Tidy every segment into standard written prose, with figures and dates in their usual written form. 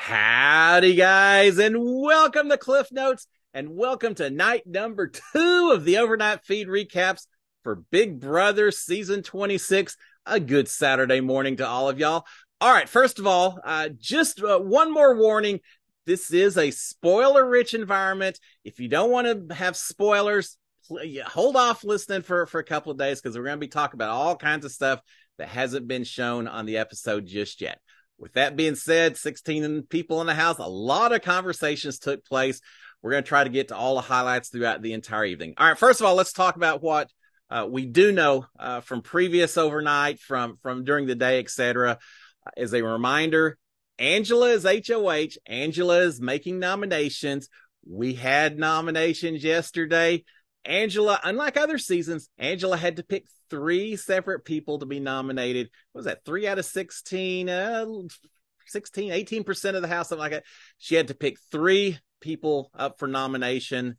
Howdy, guys, and welcome to Cliff Notes, and welcome to night number 2 of the overnight feed recaps for Big Brother season 26. A good Saturday morning to all of y'all. All right, first of all, just one more warning. This is a spoiler-rich environment. If you don't want to have spoilers, hold off listening for a couple of days because we're going to be talking about all kinds of stuff that hasn't been shown on the episode just yet. With that being said, 16 people in the house, a lot of conversations took place. We're going to try to get to all the highlights throughout the entire evening. All right, first of all, let's talk about what we do know from previous overnight, from during the day, etc. As a reminder, Angela is HOH. Angela is making nominations. We had nominations yesterday. Angela, unlike other seasons, Angela had to pick 3 separate people to be nominated. What was that? 3 out of 16, 18% of the house, something like that. She had to pick 3 people up for nomination.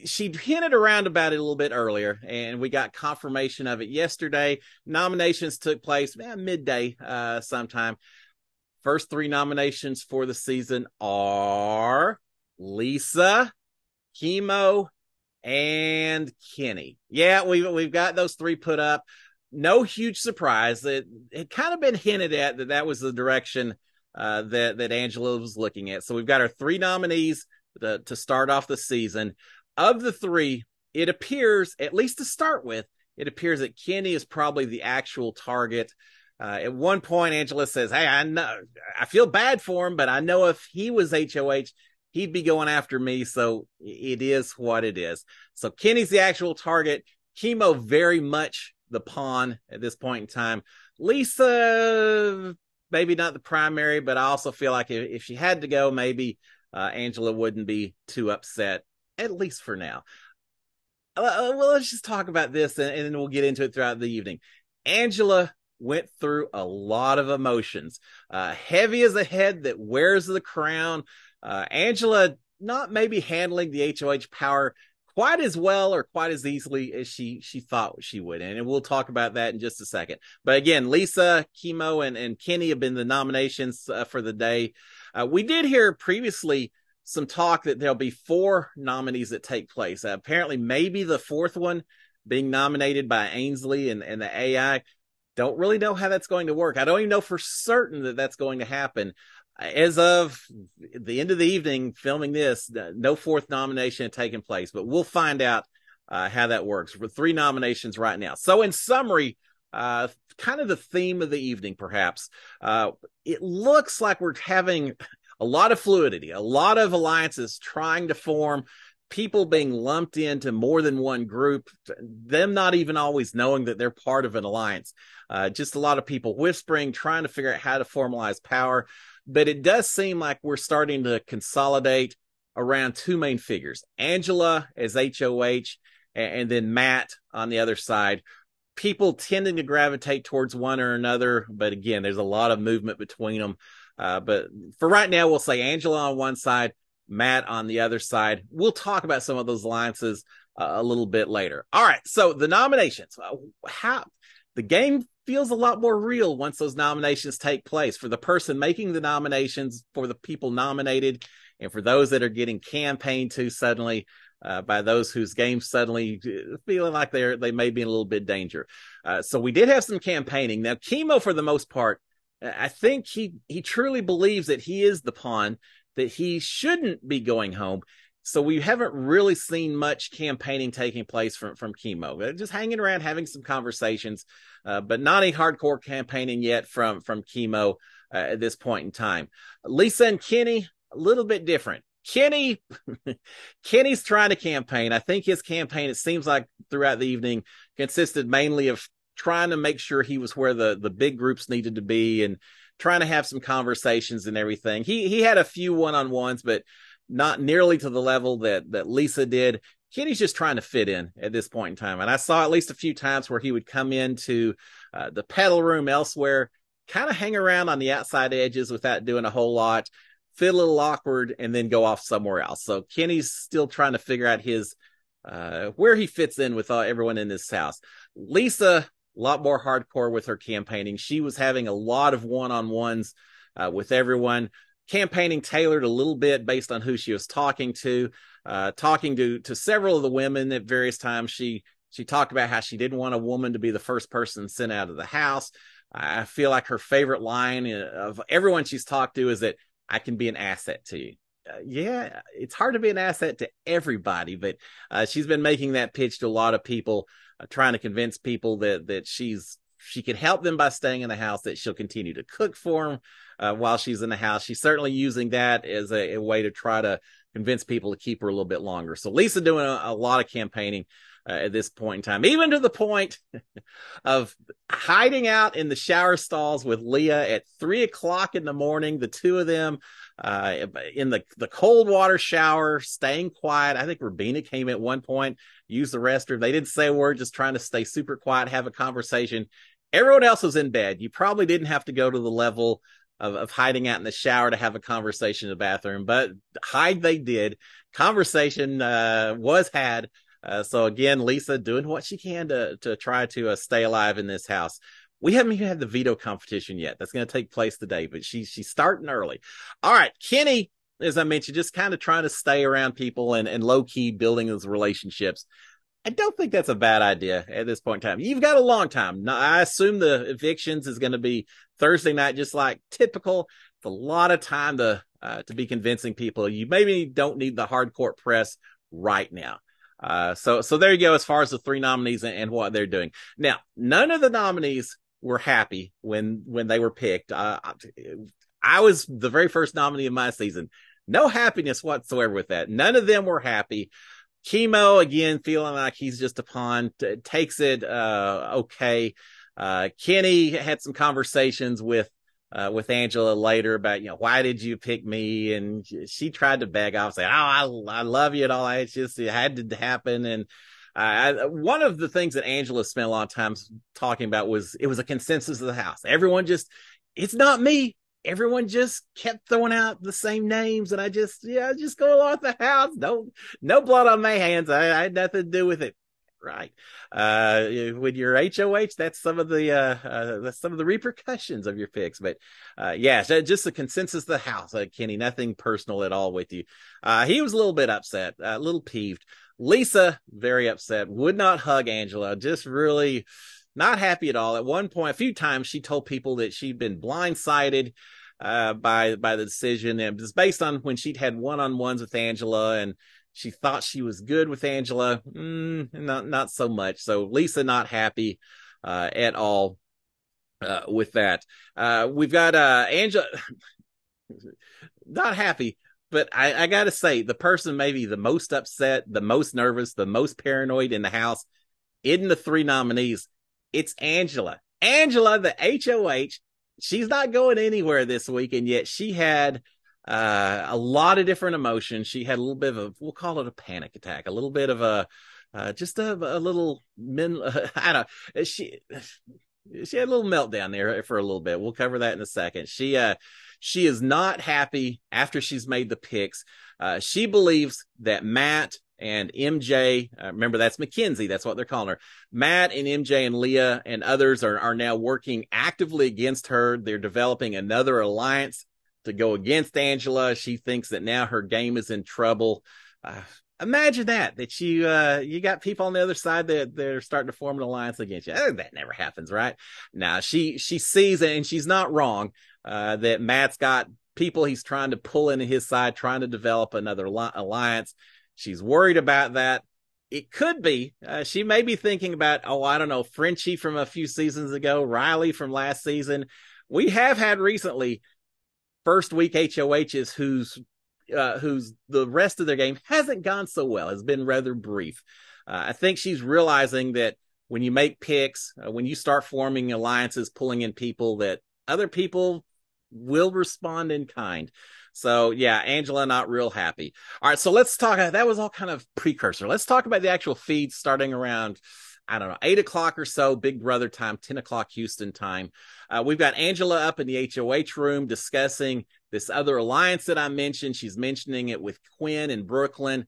She hinted around about it a little bit earlier, and we got confirmation of it yesterday. Nominations took place midday sometime. First 3 nominations for the season are Lisa, Chemo, and Kenny. Yeah, we've got those 3 put up. No huge surprise. It had kind of been hinted at that was the direction that Angela was looking at. So we've got our 3 nominees to start off the season. Of the 3, it appears, at least to start with, it appears that Kenny is probably the actual target. At one point, Angela says, "Hey, I know, I feel bad for him, but I know if he was HOH, he'd be going after me." So it is what it is. So Kenny's the actual target. Chemo very much the pawn at this point in time. Lisa, maybe not the primary, but I also feel like if she had to go, maybe Angela wouldn't be too upset, at least for now. Well, let's just talk about this and then we'll get into it throughout the evening. Angela went through a lot of emotions. Heavy as a head that wears the crown. Angela not maybe handling the HOH power quite as well or quite as easily as she thought she would. And we'll talk about that in just a second. But again, Lisa, Chemo, and Kenny have been the nominations for the day. We did hear previously some talk that there'll be 4 nominees that take place. Apparently, maybe the 4th one being nominated by Ainsley and the AI. Don't really know how that's going to work. I don't even know for certain that that's going to happen. As of the end of the evening, filming this, no 4th nomination had taken place, but we'll find out how that works. For 3 nominations right now. So in summary, kind of the theme of the evening, perhaps, it looks like we're having a lot of fluidity, a lot of alliances trying to form, people being lumped into more than one group, them not even always knowing that they're part of an alliance. Just a lot of people whispering, trying to figure out how to formalize power. But it does seem like we're starting to consolidate around 2 main figures, Angela as HOH and then Matt on the other side. People tending to gravitate towards one or another, but again, there's a lot of movement between them. But for right now, we'll say Angela on one side, Matt on the other side. We'll talk about some of those alliances a little bit later. All right, so the nominations. How the game feels a lot more real once those nominations take place. For the person making the nominations, for the people nominated, and for those that are getting campaigned to suddenly by those whose games suddenly feeling like they may be in a little bit of danger. So we did have some campaigning. Now, Chemo, for the most part, I think he truly believes that he is the pawn, that he shouldn't be going home. So we haven't really seen much campaigning taking place from Chemo. Just hanging around, having some conversations, but not any hardcore campaigning yet from Chemo at this point in time. Lisa and Kenny, a little bit different. Kenny's trying to campaign. I think his campaign, it seems like throughout the evening, consisted mainly of trying to make sure he was where the big groups needed to be and trying to have some conversations and everything. He had a few one-on-ones, but not nearly to the level that Lisa did. Kenny's just trying to fit in at this point in time. And I saw at least a few times where he would come into the pedal room elsewhere, kind of hang around on the outside edges without doing a whole lot, feel a little awkward, and then go off somewhere else. So Kenny's still trying to figure out his where he fits in with everyone in this house. Lisa, a lot more hardcore with her campaigning. She was having a lot of one-on-ones with everyone. campaigning tailored a little bit based on who she was talking to several of the women at various times. She talked about how she didn't want a woman to be the first person sent out of the house. I feel like her favorite line of everyone she's talked to is that I can be an asset to you. Yeah, it's hard to be an asset to everybody, but she's been making that pitch to a lot of people, trying to convince people that she can help them by staying in the house, that she'll continue to cook for them while she's in the house. She's certainly using that as a way to try to convince people to keep her a little bit longer. So Lisa doing a lot of campaigning at this point in time, even to the point of hiding out in the shower stalls with Leah at 3:00 in the morning, the two of them in the cold water shower, staying quiet. I think Rubina came at one point, used the restroom. They didn't say a word, just trying to stay super quiet, have a conversation. Everyone else was in bed. You probably didn't have to go to the level of hiding out in the shower to have a conversation in the bathroom, but hide they did. Conversation was had. So again, Lisa doing what she can to try to stay alive in this house. We haven't even had the veto competition yet. That's going to take place today, but she's starting early. All right, Kenny, as I mentioned, just kind of trying to stay around people and low key building those relationships. I don't think that's a bad idea at this point in time. You've got a long time. Now, I assume the evictions is going to be Thursday night, just like typical. It's a lot of time to be convincing people. You maybe don't need the hardcore press right now. So there you go, as far as the three nominees and what they're doing. Now, none of the nominees were happy when they were picked. I was the very first nominee of my season. No happiness whatsoever with that. None of them were happy. Chemo, again, feeling like he's just a pawn, takes it okay. Kenny had some conversations with Angela later about, why did you pick me? And she tried to beg off, say, oh, I love you and all that. It's just, it had to happen. And one of the things that Angela spent a lot of times talking about was it was a consensus of the house. Everyone it's not me. Everyone just kept throwing out the same names, and I just go along with the house. No blood on my hands. I had nothing to do with it. Right. With your HOH, that's some of the repercussions of your picks. But just the consensus of the house, Kenny, nothing personal at all with you. He was a little bit upset, a little peeved. Lisa, very upset, would not hug Angela, just really not happy at all. At one point, a few times, she told people that she'd been blindsided by the decision. And it was based on when she'd had one-on-ones with Angela, and she thought she was good with Angela. Not so much. So Lisa not happy at all with that. We've got Angela not happy. But I got to say, the person maybe the most upset, the most nervous, the most paranoid in the house, in the three nominees, it's Angela. Angela, the HOH, she's not going anywhere this week, and yet she had a lot of different emotions. She had a little bit of we'll call it a panic attack, a little bit of a little I don't know. She had a little meltdown there for a little bit. We'll cover that in a second. She is not happy after she's made the picks. She believes that Matt and MJ, remember that's Mackenzie, that's what they're calling her. Matt and MJ and Leah and others are now working actively against her. They're developing another alliance to go against Angela. She thinks that now her game is in trouble. Imagine that you got people on the other side that they're starting to form an alliance against you. That never happens, right? Now she sees it, and she's not wrong, that Matt's got people he's trying to pull into his side, trying to develop another alliance. She's worried about that. It could be, she may be thinking about, I don't know, Frenchie from a few seasons ago, Riley from last season. We have had recently first week HOHs whose the rest of their game hasn't gone so well, has been rather brief. I think she's realizing that when you make picks, when you start forming alliances, pulling in people, that other people will respond in kind. So yeah, Angela not real happy. All right, so let's talk. That was all kind of precursor. Let's talk about the actual feed starting around, I don't know, 8 o'clock or so, Big Brother time, 10 o'clock Houston time. We've got Angela up in the HOH room discussing this other alliance that I mentioned. She's mentioning it with Quinn and Brooklyn.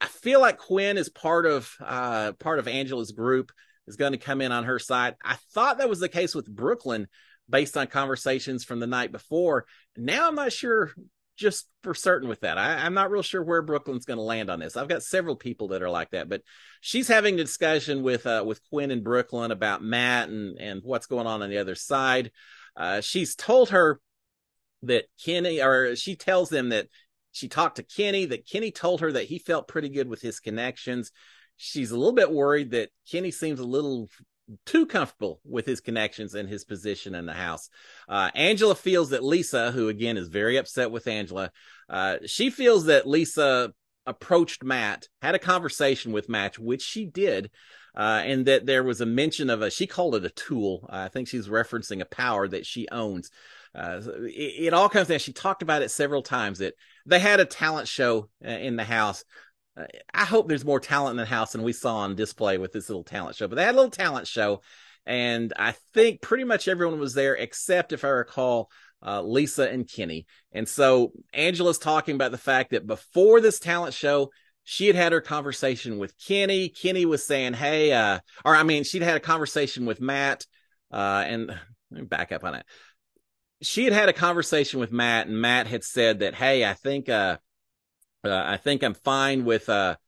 I feel like Quinn is part of Angela's group, is going to come in on her side. I thought that was the case with Brooklyn, based on conversations from the night before. Now I'm not sure just for certain with that. I'm not real sure where Brooklyn's going to land on this. I've got several people that are like that, but she's having a discussion with Quinn and Brooklyn about Matt and what's going on the other side. She's told her that Kenny, or she tells them that she talked to Kenny, that Kenny told her that he felt pretty good with his connections. She's a little bit worried that Kenny seems a little too comfortable with his connections and his position in the house. Angela feels that Lisa, who again is very upset with Angela, she feels that Lisa approached Matt, had a conversation with Matt, which she did, and that there was a mention of she called it a tool. I think she's referencing a power that she owns. It all comes down. She talked about it several times that they had a talent show in the house. I hope there's more talent in the house than we saw on display with this little talent show, but they had a little talent show, and I think pretty much everyone was there except, if I recall, Lisa and Kenny. And so Angela's talking about the fact that before this talent show, she had her conversation with Kenny. Kenny was saying, hey, she'd had a conversation with Matt, and let me back up on it. She had a conversation with Matt, and Matt had said that, hey, I think I'm fine with, I'd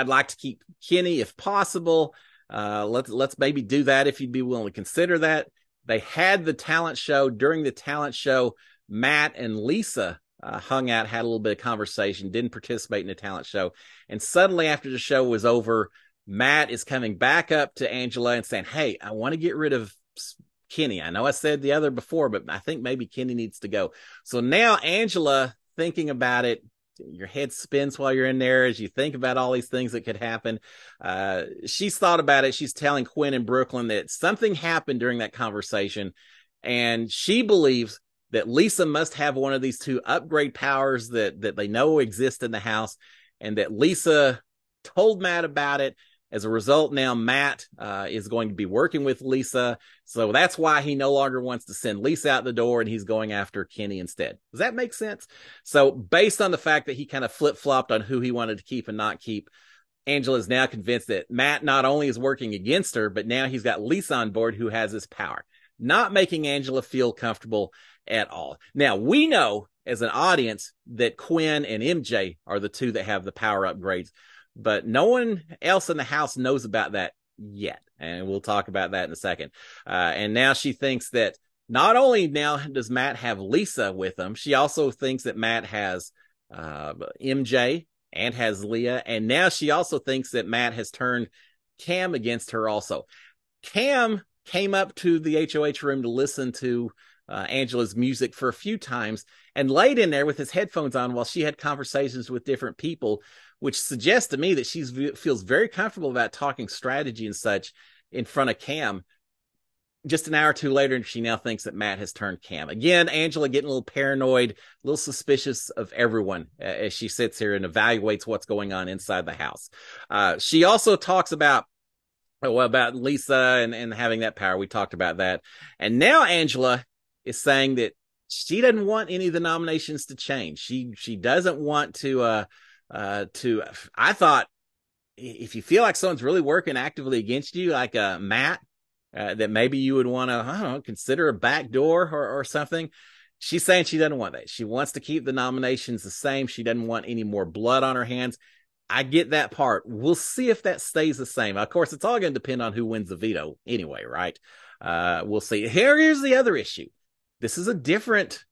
like to keep Kenny if possible. Let's maybe do that if you'd be willing to consider that. They had the talent show. During the talent show, Matt and Lisa hung out, had a little bit of conversation, didn't participate in the talent show. And suddenly after the show was over, Matt is coming back up to Angela and saying, hey, I want to get rid of Kenny. I know I said the other before, but I think maybe Kenny needs to go. So now Angela, thinking about it, your head spins while you're in there as you think about all these things that could happen. She's thought about it. She's telling Quinn and Brooklyn that something happened during that conversation, and she believes that Lisa must have one of these two upgrade powers that they know exist in the house, and that Lisa told Matt about it. As a result, now Matt is going to be working with Lisa. So that's why he no longer wants to send Lisa out the door, and he's going after Kenny instead. Does that make sense? So based on the fact that he kind of flip-flopped on who he wanted to keep and not keep, Angela is now convinced that Matt not only is working against her, but now he's got Lisa on board who has this power, not making Angela feel comfortable at all. Now, we know as an audience that Quinn and MJ are the two that have the power upgrades, but no one else in the house knows about that yet. And we'll talk about that in a second. And now she thinks that not only now does Matt have Lisa with him, she also thinks that Matt has MJ and has Leah. And now she also thinks that Matt has turned Cam against her also. Cam came up to the HOH room to listen to Angela's music for a few times and laid in there with his headphones on while she had conversations with different people, which suggests to me that she feels very comfortable about talking strategy and such in front of Cam. Just an hour or two later, she now thinks that Matt has turned Cam. Again, Angela getting a little paranoid, a little suspicious of everyone as she sits here and evaluates what's going on inside the house. She also talks about Lisa and having that power. We talked about that. And now Angela is saying that she doesn't want any of the nominations to change. She doesn't want to, I thought if you feel like someone's really working actively against you, like Matt, that maybe you would want to, I don't know, consider a backdoor or something. She's saying she doesn't want that. She wants to keep the nominations the same. She doesn't want any more blood on her hands. I get that part. We'll see if that stays the same. Of course, it's all going to depend on who wins the veto anyway, right? We'll see. Here's the other issue. This is a different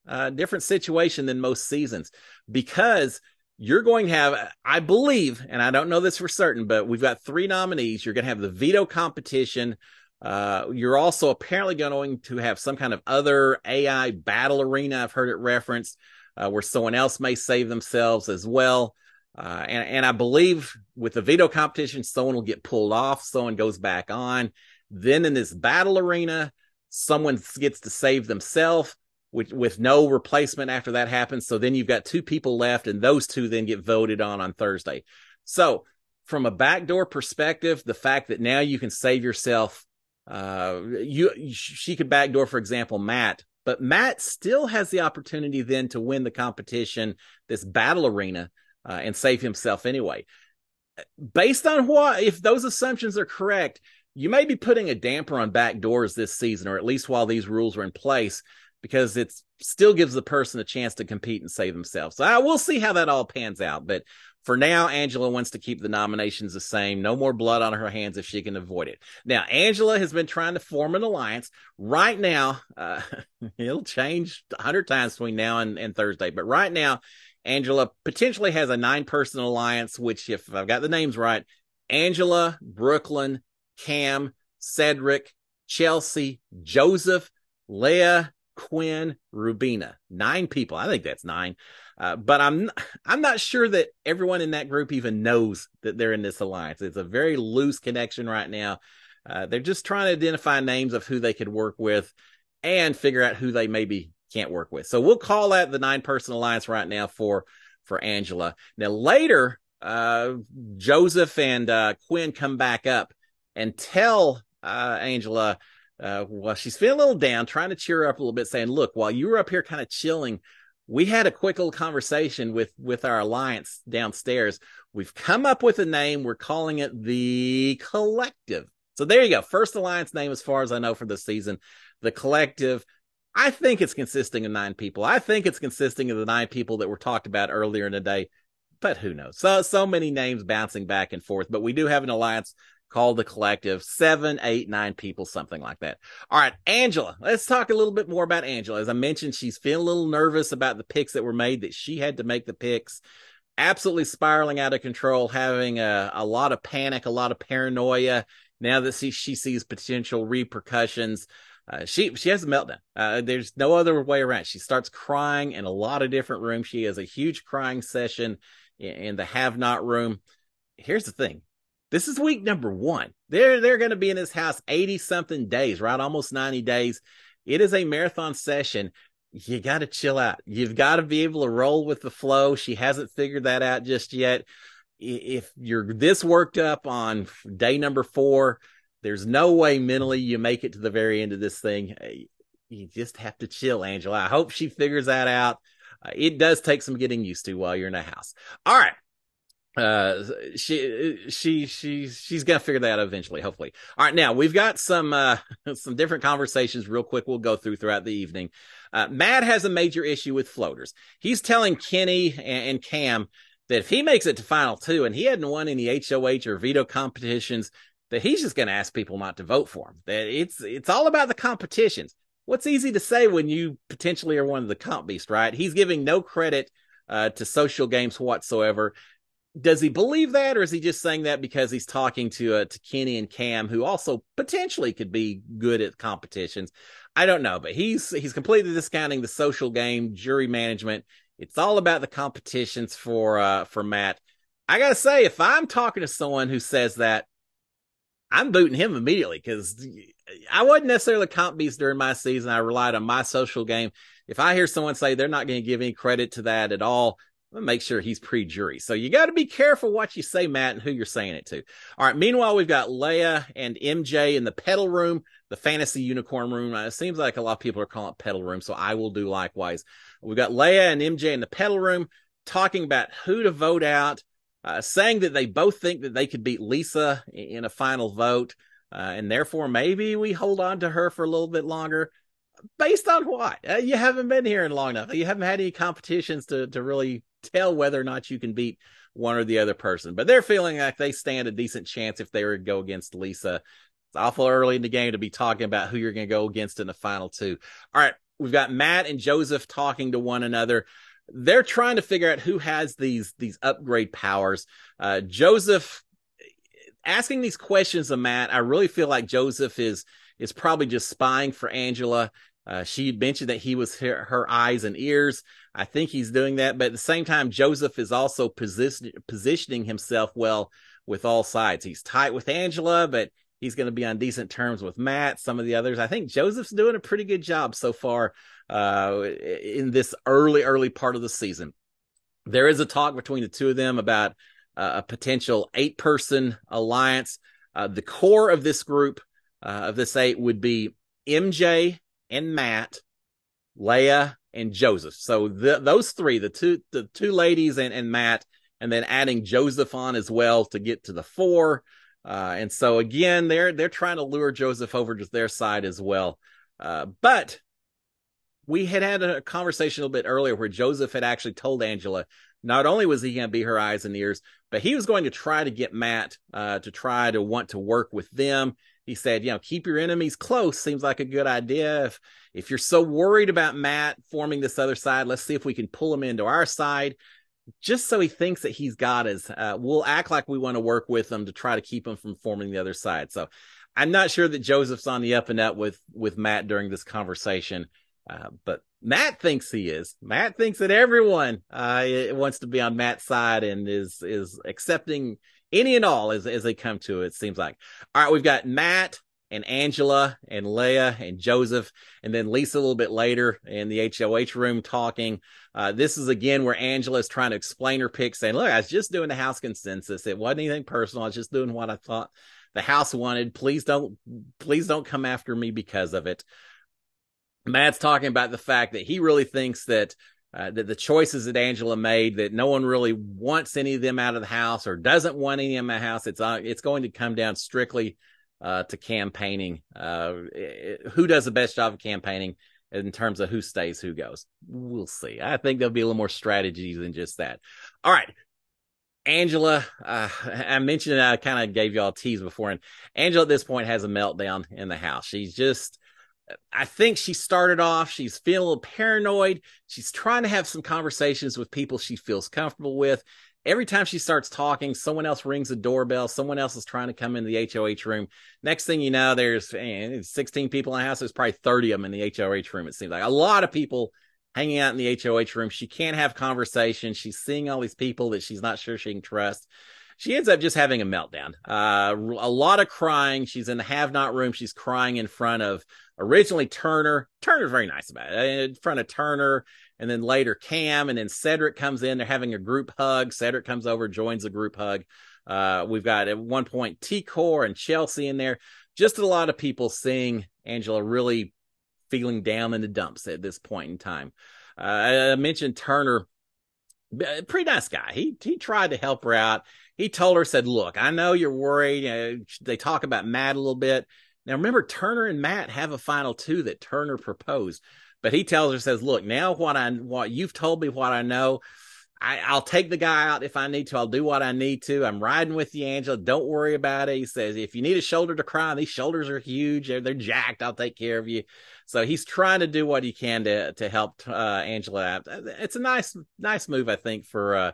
situation than most seasons, because you're going to have, I believe, and I don't know this for certain, but we've got 3 nominees. You're going to have the veto competition. You're also apparently going to have some kind of other AI battle arena. I've heard it referenced, where someone else may save themselves as well. And I believe with the veto competition, someone will get pulled off, someone goes back on. Then in this battle arena, someone gets to save themselves with no replacement after that happens. So then you've got 2 people left, and those 2 then get voted on Thursday. So from a backdoor perspective, the fact that now you can save yourself, she could backdoor, for example, Matt, but Matt still has the opportunity then to win the competition, this battle arena, and save himself anyway. Based on if those assumptions are correct, you may be putting a damper on back doors this season, or at least while these rules are in place, because it still gives the person a chance to compete and save themselves. So we'll see how that all pans out. But for now, Angela wants to keep the nominations the same. No more blood on her hands if she can avoid it. Now, Angela has been trying to form an alliance. Right now, it'll change 100 times between now and Thursday. But right now, Angela potentially has a 9-person alliance, which, if I've got the names right, Angela, Brooklyn, Cam, Cedric, Chelsea, Joseph, Leah, Quinn, Rubina. 9 people. I think that's 9. But I'm not sure that everyone in that group even knows that they're in this alliance. It's a very loose connection right now. They're just trying to identify names of who they could work with and figure out who they maybe can't work with. So we'll call that the 9-person alliance right now for Angela. Now later, Joseph and Quinn come back up and tell Angela, well, she's feeling a little down, trying to cheer her up a little bit, saying, look, while you were up here kind of chilling, we had a quick little conversation with our alliance downstairs. We've come up with a name. We're calling it the Collective. So there you go. First alliance name, as far as I know, for this season, the Collective. I think it's consisting of 9 people. I think it's consisting of the 9 people that were talked about earlier in the day, but who knows? So many names bouncing back and forth, but we do have an alliance called the Collective. 7, 8, 9 people, something like that. All right, Angela. Let's talk a little bit more about Angela. As I mentioned, she's feeling a little nervous about the picks that were made, that she had to make the picks. Absolutely spiraling out of control, having a lot of panic, a lot of paranoia. Now that she sees potential repercussions, she has a meltdown. There's no other way around. She starts crying in a lot of different rooms. She has a huge crying session in the have not room. Here's the thing. This is week number 1. They're going to be in this house 80 something days, right? Almost 90 days. It is a marathon session. You got to chill out. You've got to be able to roll with the flow. She hasn't figured that out just yet. If you're this worked up on day number 4, there's no way mentally you make it to the very end of this thing. You just have to chill, Angela. I hope she figures that out. It does take some getting used to while you're in a house. All right. She's gonna figure that out eventually, hopefully. All right, now we've got some different conversations real quick we'll go throughout the evening. Matt has a major issue with floaters. He's telling Kenny and Cam that if he makes it to final 2 and he hadn't won any HOH or veto competitions, that he's just gonna ask people not to vote for him. That it's all about the competitions. What's easy to say when you potentially are one of the comp beasts, right? He's giving no credit to social games whatsoever. Does he believe that, or is he just saying that because he's talking to Kenny and Cam, who also potentially could be good at competitions? I don't know, but he's completely discounting the social game, jury management. It's all about the competitions for Matt. I gotta say, if I'm talking to someone who says that, I'm booting him immediately, because I wasn't necessarily a comp beast during my season. I relied on my social game. If I hear someone say they're not going to give any credit to that at all, I'm going to make sure he's pre-jury. So you got to be careful what you say, Matt, and who you're saying it to. All right. Meanwhile, we've got Leia and MJ in the pedal room, the fantasy unicorn room. It seems like a lot of people are calling it pedal room, so I will do likewise. We've got Leia and MJ in the pedal room talking about who to vote out, saying that they both think that they could beat Lisa in a final vote, and therefore maybe we hold on to her for a little bit longer. Based on what? You haven't been here in long enough. You haven't had any competitions to really tell whether or not you can beat one or the other person. But they're feeling like they stand a decent chance if they were to go against Lisa. It's awful early in the game to be talking about who you're going to go against in the final 2. All right, we've got Matt and Joseph talking to one another. They're trying to figure out who has these upgrade powers. Joseph asking these questions of Matt. I really feel like Joseph is probably just spying for Angela. She mentioned that he was her eyes and ears. I think he's doing that. But at the same time, Joseph is also positioning himself well with all sides. He's tight with Angela, but he's going to be on decent terms with Matt, some of the others. I think Joseph's doing a pretty good job so far in this early part of the season. There is a talk between the two of them about a potential 8-person alliance. The core of this group, of this 8, would be MJ and Matt, Leia, and Joseph. So those 3, the two ladies and Matt, and then adding Joseph on as well to get to the 4. And so again, they're trying to lure Joseph over to their side as well. But we had a conversation a little bit earlier where Joseph had actually told Angela not only was he going to be her eyes and ears, but he was going to try to get Matt to try to want to work with them. He said, keep your enemies close. Seems like a good idea. If you're so worried about Matt forming this other side, let's see if we can pull him into our side. Just so he thinks that he's got us. We'll act like we want to work with him to try to keep him from forming the other side. So I'm not sure that Joseph's on the up and up with Matt during this conversation. But Matt thinks he is. Matt thinks that everyone wants to be on Matt's side and is accepting any and all as they come to it seems like. All right, we've got Matt and Angela and Leah and Joseph, and then Lisa a little bit later in the HOH room talking. This is again where Angela is trying to explain her pick, saying, look, I was just doing the house consensus. It wasn't anything personal. I was just doing what I thought the house wanted. Please don't come after me because of it. Matt's talking about the fact that he really thinks that the choices that Angela made, that no one really wants any of them out of the house or doesn't want any of them out of the house. It's going to come down strictly to campaigning. Who does the best job of campaigning in terms of who stays, who goes? We'll see. I think there'll be a little more strategies than just that. All right. Angela, I mentioned I kind of gave y'all a tease before, and Angela at this point has a meltdown in the house. She's just, I think she started off, she's feeling a little paranoid. She's trying to have some conversations with people she feels comfortable with. Every time she starts talking, someone else rings the doorbell. Someone else is trying to come in the HOH room. Next thing you know, there's 16 people in the house. There's probably 30 of them in the HOH room. It seems like a lot of people hanging out in the HOH room. She can't have conversation. She's seeing all these people that she's not sure she can trust. She ends up just having a meltdown. A lot of crying. She's in the have-not room. She's crying in front of originally Turner. Turner's very nice about it. In front of Turner, and then later Cam, and then Cedric comes in. They're having a group hug. Cedric comes over, joins the group hug. We've got at one point T-Core and Chelsea in there. Just a lot of people seeing Angela really feeling down in the dumps at this point in time. I mentioned Turner, pretty nice guy. He tried to help her out. He told her, said, look, I know you're worried. They talk about Matt a little bit. Now, remember, Turner and Matt have a final two that Turner proposed. But he tells her, says, look, now what you've told me, what I know, I'll take the guy out if I need to. I'll do what I need to. I'm riding with you, Angela. Don't worry about it. He says, if you need a shoulder to cry on, these shoulders are huge. They're jacked. I'll take care of you. So he's trying to do what he can to help Angela out. It's a nice move, I think, for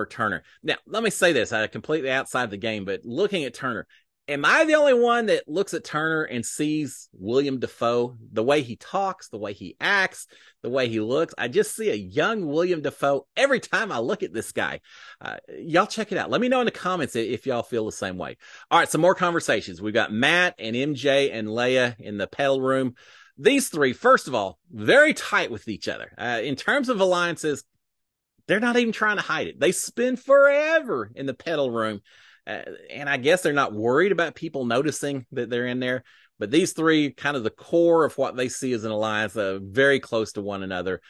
Turner. Now, let me say this. I'm completely outside the game, but looking at Turner, am I the only one that looks at Turner and sees William Dafoe? The way he talks, the way he acts, the way he looks. I just see a young William Dafoe every time I look at this guy. Y'all check it out. Let me know in the comments if y'all feel the same way. All right, some more conversations. We've got Matt and MJ and Leah in the pedal room. These three, first of all, very tight with each other. In terms of alliances, they're not even trying to hide it. They spend forever in the pedal room. And I guess they're not worried about people noticing that they're in there. But these three, kind of the core of what they see as an alliance, very close to one another.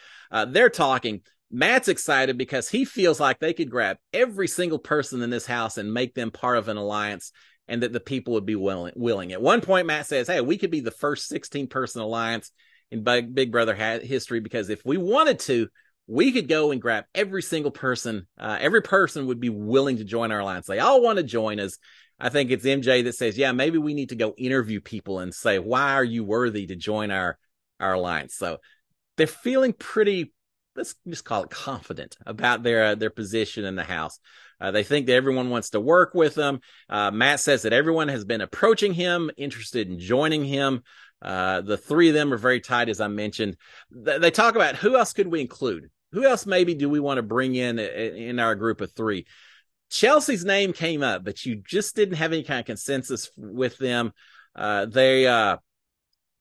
They're talking. Matt's excited because he feels like they could grab every single person in this house and make them part of an alliance, and that the people would be willing. At one point, Matt says, hey, we could be the first 16-person alliance in Big Brother history, because if we wanted to, we could go and grab every single person. Every person would be willing to join our alliance. They all want to join us. I think it's MJ that says, yeah, maybe we need to go interview people and say, why are you worthy to join our alliance? So they're feeling pretty, let's just call it confident about their position in the house. They think that everyone wants to work with them. Matt says that everyone has been approaching him, interested in joining him. The three of them are very tight, as I mentioned. They talk about who else could we include? Who else maybe do we want to bring in our group of three? Chelsea's name came up, but you just didn't have any kind of consensus with them. They all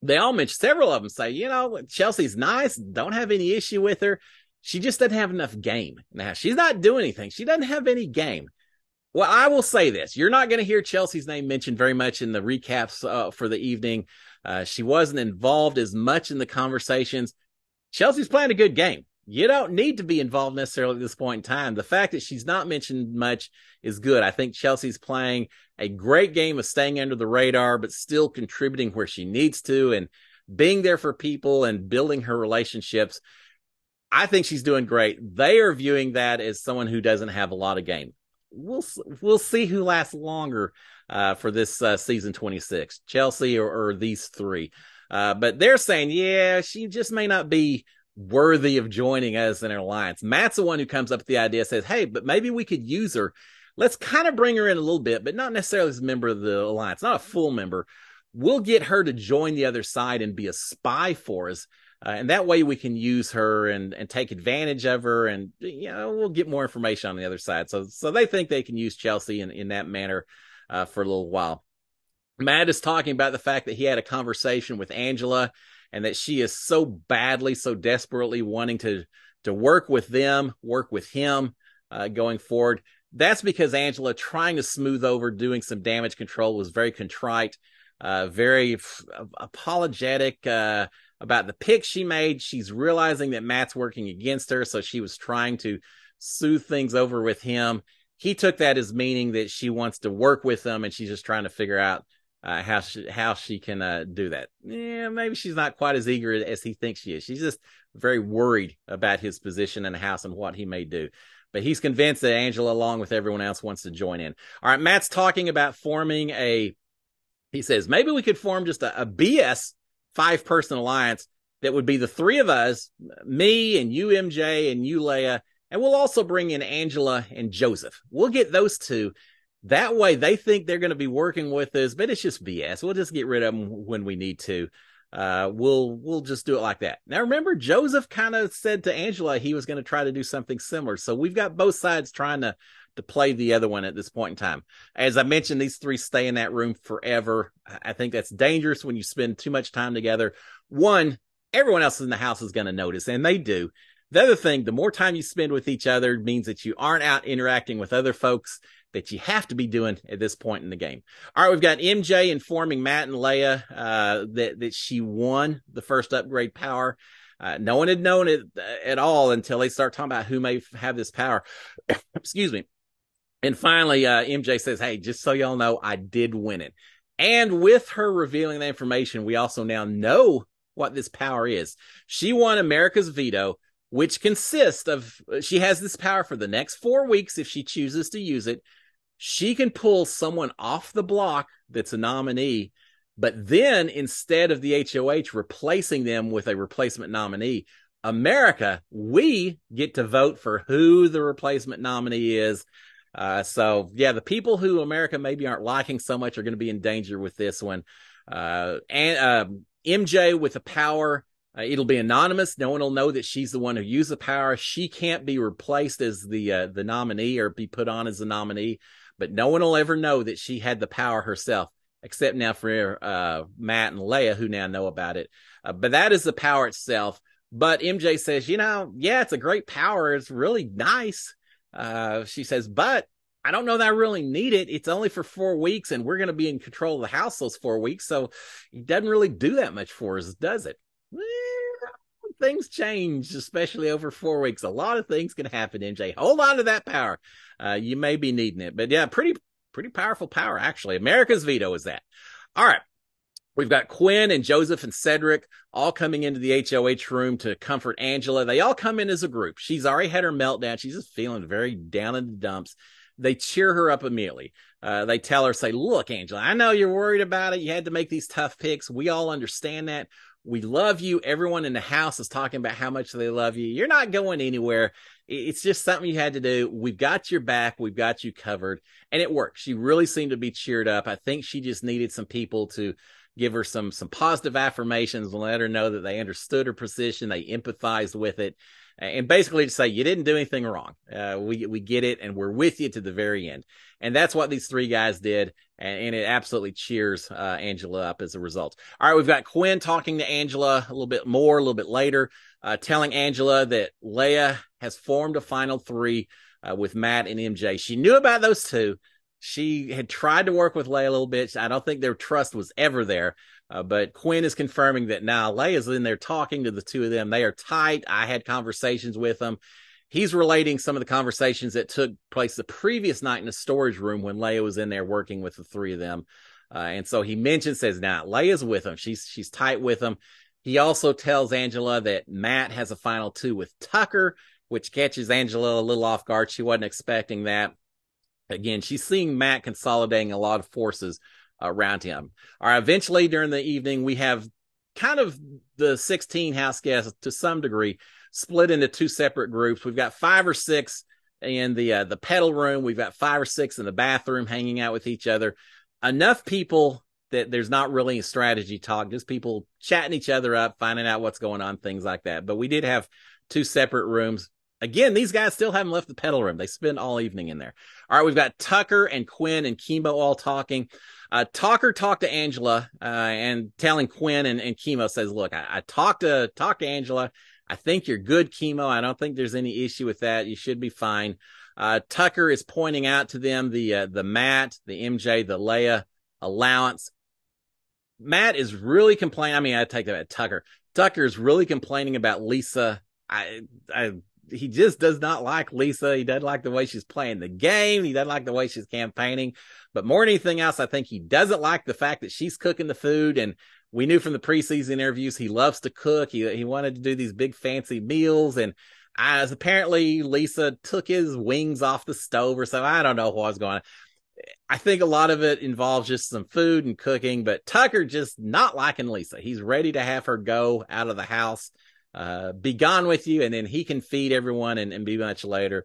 mentioned, several of them say, Chelsea's nice, don't have any issue with her. She just doesn't have enough game. Now, she's not doing anything. She doesn't have any game. Well, I will say this. You're not going to hear Chelsea's name mentioned very much in the recaps for the evening. She wasn't involved as much in the conversations. Chelsea's playing a good game. you don't need to be involved necessarily at this point in time. The fact that she's not mentioned much is good. I think Chelsea's playing a great game of staying under the radar, but still contributing where she needs to and being there for people and building her relationships. I think she's doing great. They are viewing that as someone who doesn't have a lot of game. We'll see who lasts longer for this season 26, Chelsea or these three. But they're saying, yeah, she just may not be worthy of joining us in an alliance. Matt's the one who comes up with the idea, says, hey, but maybe we could use her. Let's kind of bring her in a little bit, but not necessarily as a member of the alliance, not a full member. We'll get her to join the other side and be a spy for us. And that way we can use her and take advantage of her. And, we'll get more information on the other side. So they think they can use Chelsea in that manner for a little while. Matt is talking about the fact that he had a conversation with Angela and that she is so badly, so desperately wanting to work with them, work with him going forward. That's because Angela, trying to smooth over doing some damage control, was very contrite, very apologetic about the pick she made. She's realizing that Matt's working against her, so she was trying to soothe things over with him. He took that as meaning that she wants to work with them, and she's just trying to figure out how she can do that. Yeah, maybe she's not quite as eager as he thinks she is. She's just very worried about his position in the house and what he may do. But he's convinced that Angela, along with everyone else, wants to join in. All right, Matt's talking about forming he says, maybe we could form just a BS 5-person alliance that would be the three of us, me and you, MJ, and you, Leia, and we'll also bring in Angela and Joseph. We'll get those two. That way, they think they're going to be working with us, but it's just BS. We'll just get rid of them when we need to. We'll just do it like that. Now, remember, Joseph kind of said to Angela he was going to try to do something similar. So we've got both sides trying to play the other one at this point in time. As I mentioned, these three stay in that room forever. I think that's dangerous when you spend too much time together. One, everyone else in the house is going to notice, and they do. The other thing, the more time you spend with each other means that you aren't out interacting with other folks that you have to be doing at this point in the game. All right, we've got MJ informing Matt and Leia that she won the first upgrade power. No one had known it at all until they start talking about who may have this power. Excuse me. And finally, MJ says, hey, just so y'all know, I did win it. And with her revealing the information, we also now know what this power is. She won America's veto, which consists of, she has this power for the next 4 weeks if she chooses to use it. She can pull someone off the block that's a nominee, but then instead of the HOH replacing them with a replacement nominee, America, we get to vote for who the replacement nominee is. So yeah, the people who America maybe aren't liking so much are going to be in danger with this one. And MJ with the power, it'll be anonymous. No one will know that she's the one who used the power. She can't be replaced as the nominee or be put on as the nominee, but no one will ever know that she had the power herself, except now for Matt and Leia, who now know about it. But that is the power itself. But MJ says, yeah, it's a great power. It's really nice. She says, but I don't know that I really need it. It's only for 4 weeks, and we're going to be in control of the house those 4 weeks. So it doesn't really do that much for us, does it? Well, things change, especially over 4 weeks. A lot of things can happen, MJ. Hold on to that power. You may be needing it. But yeah, pretty powerful power, actually. America's veto is that. All right. We've got Quinn and Joseph and Cedric all coming into the HOH room to comfort Angela. They all come in as a group. She's already had her meltdown. She's just feeling very down in the dumps. They cheer her up immediately. They tell her, say, look, Angela, I know you're worried about it. You had to make these tough picks. We all understand that. We love you. Everyone in the house is talking about how much they love you. You're not going anywhere. It's just something you had to do. We've got your back. We've got you covered. And it worked. She really seemed to be cheered up. I think she just needed some people to give her some positive affirmations and let her know that they understood her position. They empathized with it. And basically to say, you didn't do anything wrong. We get it, and we're with you to the very end. And that's what these three guys did. And it absolutely cheers Angela up as a result. All right, we've got Quinn talking to Angela a little bit later, telling Angela that Leia has formed a final three with Matt and MJ. She knew about those two, She had tried to work with Leia a little bit. I don't think their trust was ever there. But Quinn is confirming that now Leia's in there talking to the two of them. They are tight. I had conversations with them. He's relating some of the conversations that took place the previous night in the storage room when Leia was in there working with the three of them. And so he says, now Leia's with him. She's tight with him. He also tells Angela that Matt has a final two with Tucker, which catches Angela a little off guard. She wasn't expecting that. Again, she's seeing Matt consolidating a lot of forces around him. All right, eventually during the evening, we have kind of the 16 house guests to some degree split into two separate groups. We've got 5 or 6 in the pedal room. We've got 5 or 6 in the bathroom hanging out with each other. Enough people that there's not really a strategy talk, just people chatting each other up, finding out what's going on, things like that. But we did have 2 separate rooms. Again, these guys still haven't left the pedal room. They spend all evening in there. All right, we've got Tucker and Quinn and Chemo all talking. Tucker talked to Angela and telling Quinn and Chemo says, look, I talked to Angela. I think you're good, Chemo. I don't think there's any issue with that. You should be fine. Tucker is pointing out to them the Matt, the MJ, the Leia allowance. Matt is really complaining. I mean, I take that at Tucker. Tucker is really complaining about Lisa. He just does not like Lisa. He doesn't like the way she's playing the game. He doesn't like the way she's campaigning. But more than anything else, I think he doesn't like the fact that she's cooking the food. And we knew from the preseason interviews, he loves to cook. He wanted to do these big fancy meals. And as apparently Lisa took his wings off the stove or something. I don't know what was going on. I think a lot of it involves just some food and cooking, but Tucker just not liking Lisa. He's ready to have her go out of the house. Be gone with you, and then he can feed everyone and be much later.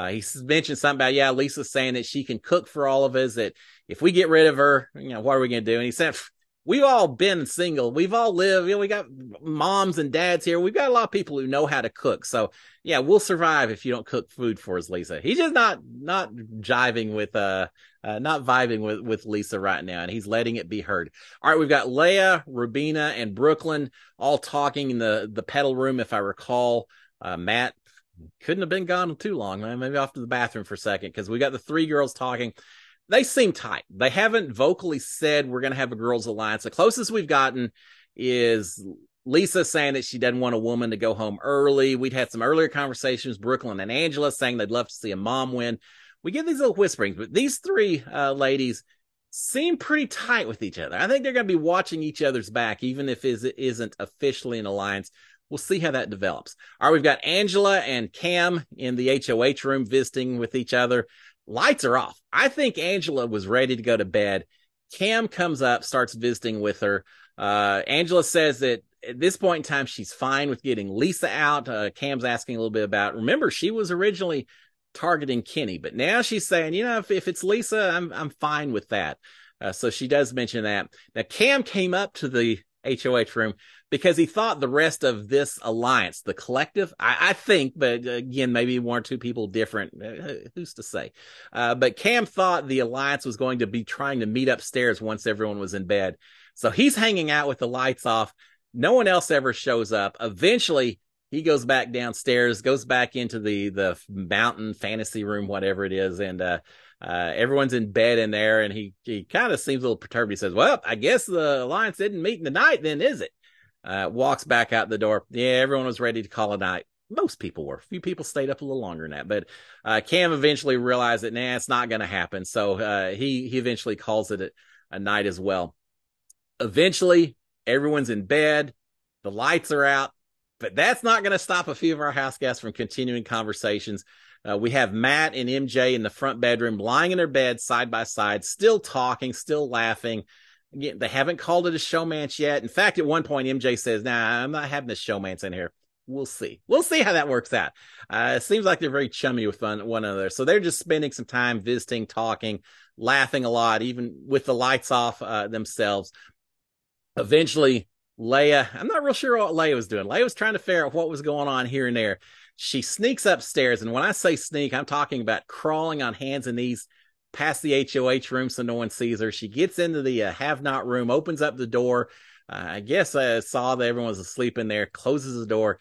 He mentioned something about, yeah, Lisa's saying that she can cook for all of us, that if we get rid of her, what are we going to do? And he said, we've all been single. We've all lived, we got moms and dads here. We've got a lot of people who know how to cook. So yeah, we'll survive if you don't cook food for us, Lisa. He's just not jiving with, not vibing with Lisa right now, and he's letting it be heard. All right, we've got Leia, Rubina, and Brooklyn all talking in the pedal room, if I recall. Matt couldn't have been gone too long, maybe off to the bathroom for a second, because we got the 3 girls talking. They seem tight. They haven't vocally said we're going to have a girls' alliance. The closest we've gotten is Lisa saying that she doesn't want a woman to go home early. We'd had some earlier conversations, Brooklyn and Angela saying they'd love to see a mom win. We get these little whisperings, but these 3 ladies seem pretty tight with each other. I think they're going to be watching each other's back, even if it isn't officially an alliance. We'll see how that develops. All right, we've got Angela and Cam in the HOH room visiting with each other. Lights are off. I think Angela was ready to go to bed. Cam comes up, starts visiting with her. Angela says that at this point in time, she's fine with getting Lisa out. Cam's asking a little bit about, remember, she was originally targeting Kenny, but now she's saying, if it's Lisa, I'm fine with that. So she does mention that. Now, Cam came up to the HOH room because he thought the rest of this alliance, the collective, I think, but again, maybe 1 or 2 people different, who's to say? But Cam thought the alliance was going to be trying to meet upstairs once everyone was in bed. So he's hanging out with the lights off. No one else ever shows up. Eventually, he goes back downstairs, goes back into the mountain fantasy room, whatever it is, and everyone's in bed in there, and he kind of seems a little perturbed. He says, well, I guess the alliance didn't meet tonight then, is it? Walks back out the door. Yeah, everyone was ready to call it a night. Most people were. A few people stayed up a little longer than that. But Cam eventually realized that, it's not going to happen. So he eventually calls it a night as well. Eventually, everyone's in bed. The lights are out. But that's not going to stop a few of our house guests from continuing conversations. We have Matt and MJ in the front bedroom, lying in their bed side by side, still talking, still laughing. Again, they haven't called it a showmance yet. In fact, at one point, MJ says, nah, I'm not having this showmance in here. We'll see. We'll see how that works out. It seems like they're very chummy with one another. So they're just spending some time visiting, talking, laughing a lot, even with the lights off themselves. Eventually, Leia, I'm not real sure what Leia was doing. Leia was trying to figure out what was going on here and there. She sneaks upstairs. And when I say sneak, I'm talking about crawling on hands and knees past the HOH room so no one sees her. She gets into the have-not room, opens up the door. I guess I saw that everyone was asleep in there, closes the door,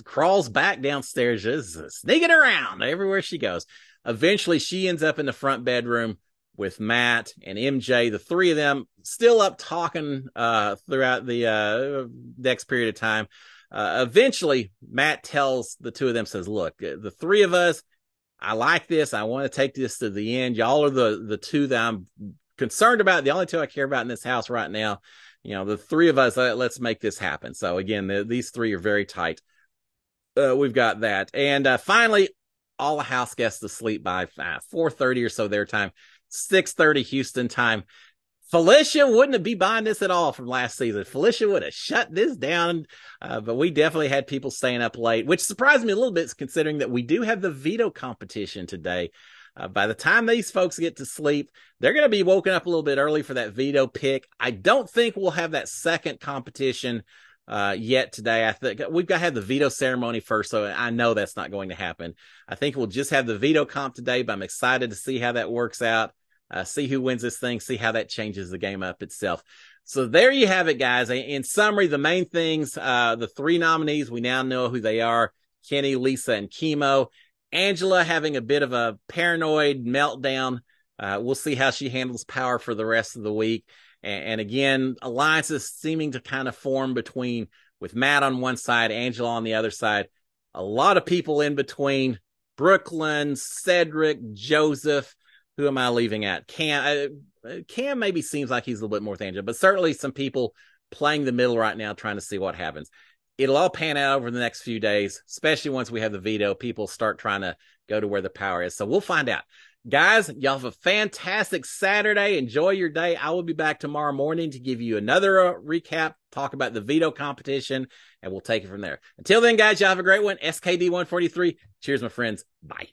crawls back downstairs, just sneaking around everywhere she goes. Eventually, she ends up in the front bedroom. with Matt and MJ, the three of them still up talking throughout the next period of time. Eventually, Matt tells the two of them, says, look, the three of us, I like this. I want to take this to the end. Y'all are the two that I'm concerned about. The only two I care about in this house right now. The three of us, let's make this happen. So again, these three are very tight. We've got that. And finally, all the house guests asleep by 4:30 or so their time, 6:30 Houston time. Felicia wouldn't be buying this at all from last season. Felicia would have shut this down, but we definitely had people staying up late, which surprised me a little bit considering that we do have the veto competition today. By the time these folks get to sleep, they're going to be woken up a little bit early for that veto pick. I don't think we'll have that second competition yet today. I think we've got to have the veto ceremony first, so I know that's not going to happen. I think we'll just have the veto comp today, but I'm excited to see how that works out, see who wins this thing, see how that changes the game up itself. So there you have it, guys. In summary, the main things, the three nominees, we now know who they are: Kenny, Lisa, and Chemo. Angela having a bit of a paranoid meltdown. We'll see how she handles power for the rest of the week. And again, alliances seeming to kind of form with Matt on one side, Angela on the other side. A lot of people in between: Brooklyn, Cedric, Joseph. Who am I leaving out? Cam maybe seems like he's a little bit more with Angela, but certainly some people playing the middle right now, trying to see what happens. It'll all pan out over the next few days, especially once we have the veto. People start trying to go to where the power is. So we'll find out. Guys, y'all have a fantastic Saturday. Enjoy your day. I will be back tomorrow morning to give you another recap, talk about the veto competition, and we'll take it from there. Until then, guys, y'all have a great one. SKD 143. Cheers, my friends. Bye.